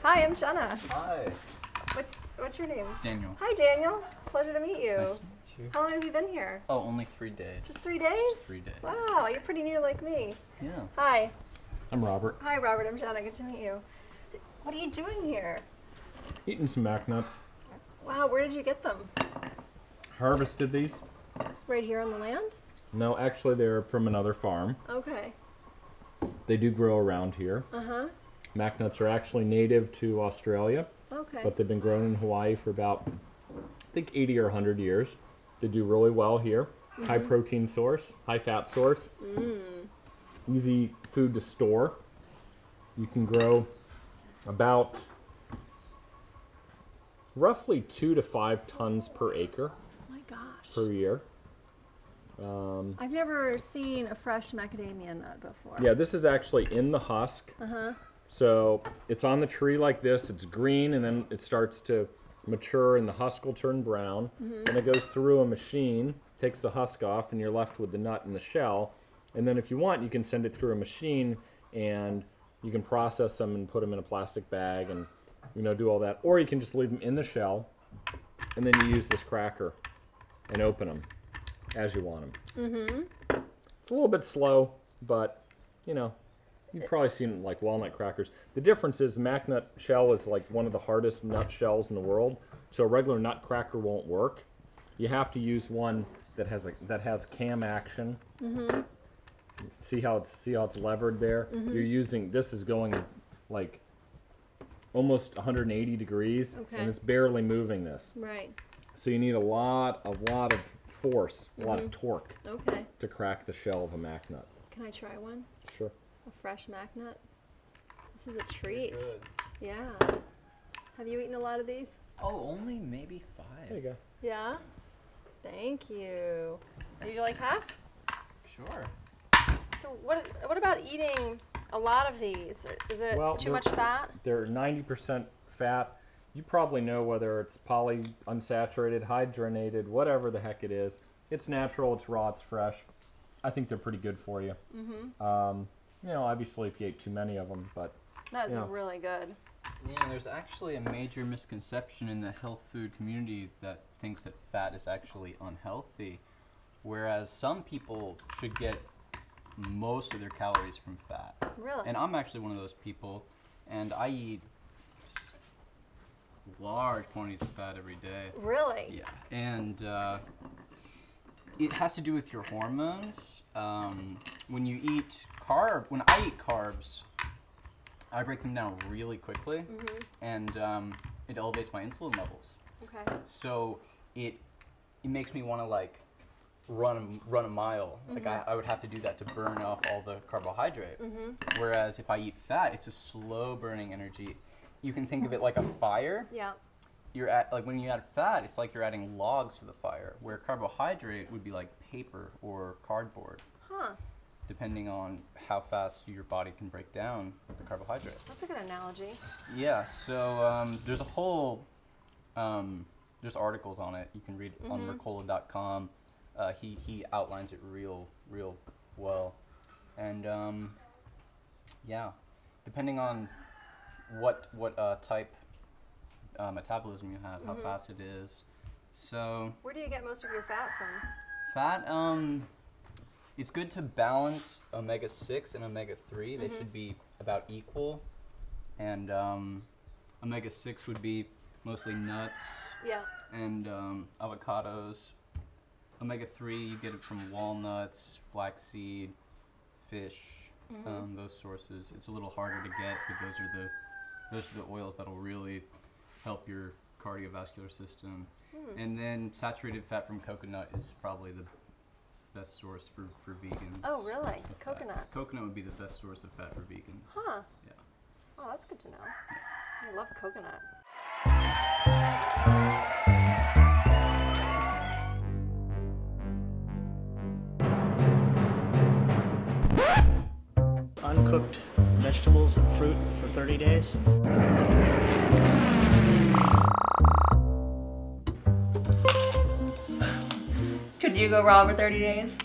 Hi, I'm Jenna. Hi. What's your name? Daniel. Hi, Daniel. Pleasure to meet you. Nice to meet you. How long have you been here? Oh, only 3 days. Just 3 days? Just 3 days. Wow, you're pretty new like me. Yeah. Hi. I'm Robert. Hi, Robert. I'm Jenna. Good to meet you. What are you doing here? Eating some mac nuts. Wow, where did you get them? Harvested these. Right here on the land? No, actually they're from another farm. Okay. They do grow around here. Uh-huh. Mac nuts are actually native to Australia, Okay. but they've been grown in Hawaii for about, I think, 80 or 100 years. They do really well here. High protein source, high fat source. Easy food to store. You can grow about roughly 2 to 5 tons per acre Oh my gosh. per year. I've never seen a fresh macadamia nut before. Yeah, this is actually in the husk. Uh-huh. So it's on the tree like this, it's green, and then it starts to mature and the husk will turn brown. Then it goes through a machine, takes the husk off, and you're left with the nut and the shell. And then if you want, you can send it through a machine and you can process them and put them in a plastic bag and, you know, do all that. Or you can just leave them in the shell and then you use this cracker and open them as you want them. It's a little bit slow, but, you know, you've probably seen like walnut crackers. The difference is the mac nut shell is like one of the hardest nut shells in the world, so a regular nut cracker won't work. You have to use one that has cam action. See how it's levered there? You're using, this is going like almost 180 degrees, and it's barely moving this. Right. So you need a lot of force, a lot of torque Okay. to crack the shell of a mac nut. Can I try one? Sure. A fresh mac nut? This is a treat. Good. Yeah. Have you eaten a lot of these? Oh, only maybe 5. There you go. Yeah? Thank you. Would you like half? Sure. So what about eating a lot of these? Is it Well, too much fat? They're 90% fat. You probably know whether it's unsaturated, hydrogenated, whatever the heck it is. It's natural, it's raw, it's fresh. I think they're pretty good for you. You know, obviously if you ate too many of them, but That's you know. really good. Yeah, and there's actually a major misconception in the health food community that thinks that fat is actually unhealthy, whereas some people should get most of their calories from fat. Really? And I'm actually one of those people, and I eat large quantities of fat every day. Really? Yeah, and it has to do with your hormones. When you eat when I eat carbs, I break them down really quickly, and it elevates my insulin levels. Okay. So it makes me want to like run a mile. Like I would have to do that to burn off all the carbohydrate. Whereas if I eat fat, it's a slow burning energy. You can think of it like a fire. Yeah. Like when you add fat, it's like you're adding logs to the fire, where carbohydrate would be like paper or cardboard. Huh. Depending on how fast your body can break down the carbohydrate. That's a good analogy. Yeah, so there's a whole, there's articles on it. You can read it on Mercola.com. He outlines it real well. And yeah, depending on what type metabolism you have, how fast it is. So Where do you get most of your fat from? fat, it's good to balance omega-6 and omega-3. They should be about equal. And omega-6 would be mostly nuts Yeah. and avocados. Omega-3, you get it from walnuts, flaxseed, fish, those sources. It's a little harder to get, but those are the oils that'll really help your cardiovascular system. And then saturated fat from coconut is probably the best source for vegans. Oh, really? of Coconut. fat. Coconut would be the best source of fat for vegans. Huh. Yeah. Oh, that's good to know. I love coconut. Uncooked vegetables and fruit for 30 days. Could you go raw for 30 days?